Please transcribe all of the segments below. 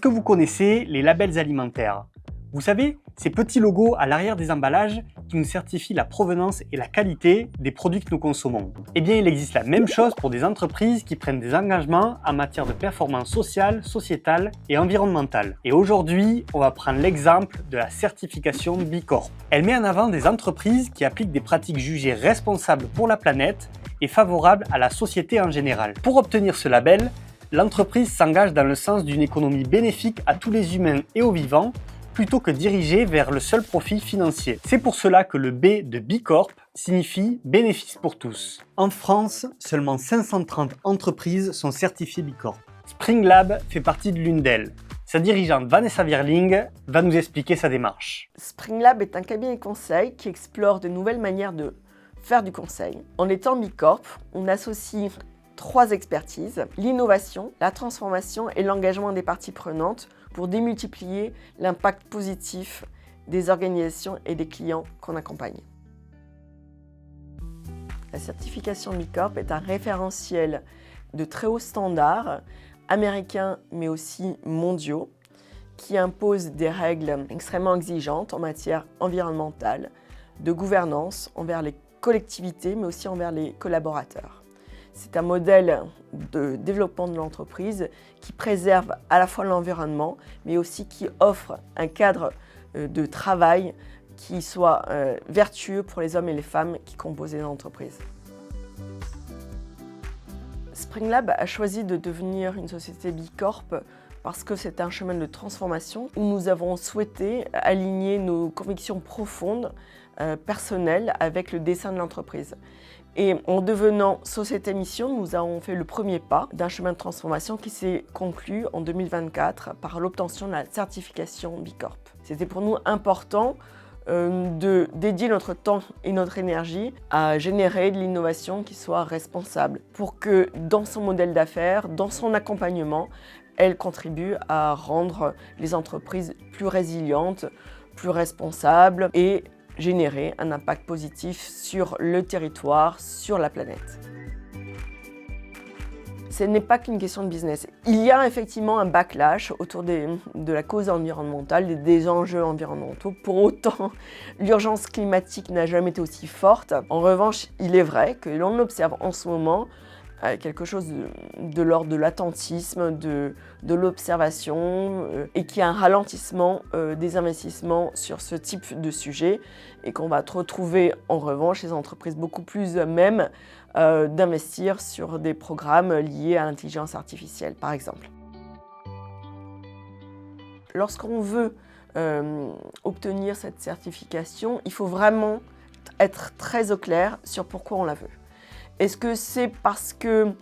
Est-ce que vous connaissez les labels alimentaires? Vous savez, ces petits logos à l'arrière des emballages qui nous certifient la provenance et la qualité des produits que nous consommons. Eh bien, il existe la même chose pour des entreprises qui prennent des engagements en matière de performance sociale, sociétale et environnementale. Et aujourd'hui, on va prendre l'exemple de la certification B Corp. Elle met en avant des entreprises qui appliquent des pratiques jugées responsables pour la planète et favorables à la société en général. Pour obtenir ce label, l'entreprise s'engage dans le sens d'une économie bénéfique à tous les humains et aux vivants, plutôt que dirigée vers le seul profit financier. C'est pour cela que le B de B Corp signifie bénéfice pour tous. En France, seulement 530 entreprises sont certifiées B Corp. Springlab fait partie de l'une d'elles. Sa dirigeante Vanessa Wierling va nous expliquer sa démarche. Springlab est un cabinet conseil qui explore de nouvelles manières de faire du conseil. En étant B Corp, on associe 3 expertises, l'innovation, la transformation et l'engagement des parties prenantes pour démultiplier l'impact positif des organisations et des clients qu'on accompagne. La certification B Corp est un référentiel de très haut standard, américains mais aussi mondiaux, qui impose des règles extrêmement exigeantes en matière environnementale, de gouvernance envers les collectivités mais aussi envers les collaborateurs. C'est un modèle de développement de l'entreprise qui préserve à la fois l'environnement, mais aussi qui offre un cadre de travail qui soit vertueux pour les hommes et les femmes qui composent les entreprises. Springlab a choisi de devenir une société B Corp parce que c'est un chemin de transformation où nous avons souhaité aligner nos convictions profondes, personnelles, avec le dessein de l'entreprise. Et en devenant société mission, nous avons fait le premier pas d'un chemin de transformation qui s'est conclu en 2024 par l'obtention de la certification B Corp. C'était pour nous important de dédier notre temps et notre énergie à générer de l'innovation qui soit responsable pour que dans son modèle d'affaires, dans son accompagnement, elle contribue à rendre les entreprises plus résilientes, plus responsables et générer un impact positif sur le territoire, sur la planète. Ce n'est pas qu'une question de business. Il y a effectivement un backlash autour de la cause environnementale, des enjeux environnementaux. Pour autant, l'urgence climatique n'a jamais été aussi forte. En revanche, il est vrai que l'on observe en ce moment quelque chose de l'ordre de l'attentisme, de l'observation et qu'il y a un ralentissement des investissements sur ce type de sujet et qu'on va retrouver en revanche les entreprises beaucoup plus à même d'investir sur des programmes liés à l'intelligence artificielle, par exemple. Lorsqu'on veut obtenir cette certification, il faut vraiment être très au clair sur pourquoi on la veut. Est-ce que c'est parce qu'on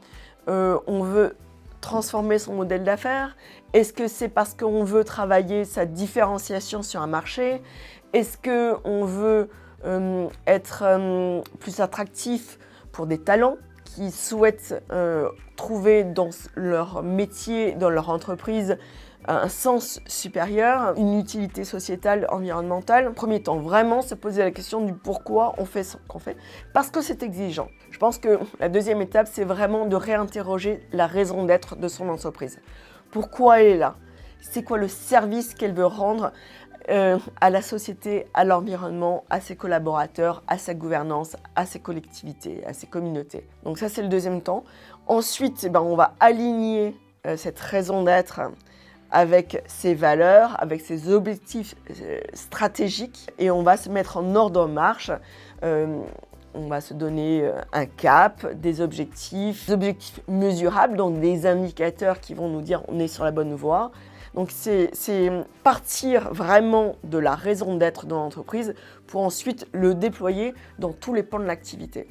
veut transformer son modèle d'affaires? Est-ce que c'est parce qu'on veut travailler sa différenciation sur un marché? Est-ce qu'on veut être plus attractif pour des talents qui souhaitent trouver dans leur métier, dans leur entreprise, un sens supérieur, une utilité sociétale, environnementale? En premier temps, vraiment se poser la question du pourquoi on fait ce qu'on fait, parce que c'est exigeant. Je pense que la deuxième étape, c'est vraiment de réinterroger la raison d'être de son entreprise. Pourquoi elle est là? C'est quoi le service qu'elle veut rendre à la société, à l'environnement, à ses collaborateurs, à sa gouvernance, à ses collectivités, à ses communautés? Donc ça, c'est le deuxième temps. Ensuite, on va aligner cette raison d'être avec ses valeurs, avec ses objectifs stratégiques et on va se mettre en ordre de marche. On va se donner un cap, des objectifs mesurables, donc des indicateurs qui vont nous dire on est sur la bonne voie. Donc c'est partir vraiment de la raison d'être de l'entreprise pour ensuite le déployer dans tous les pans de l'activité.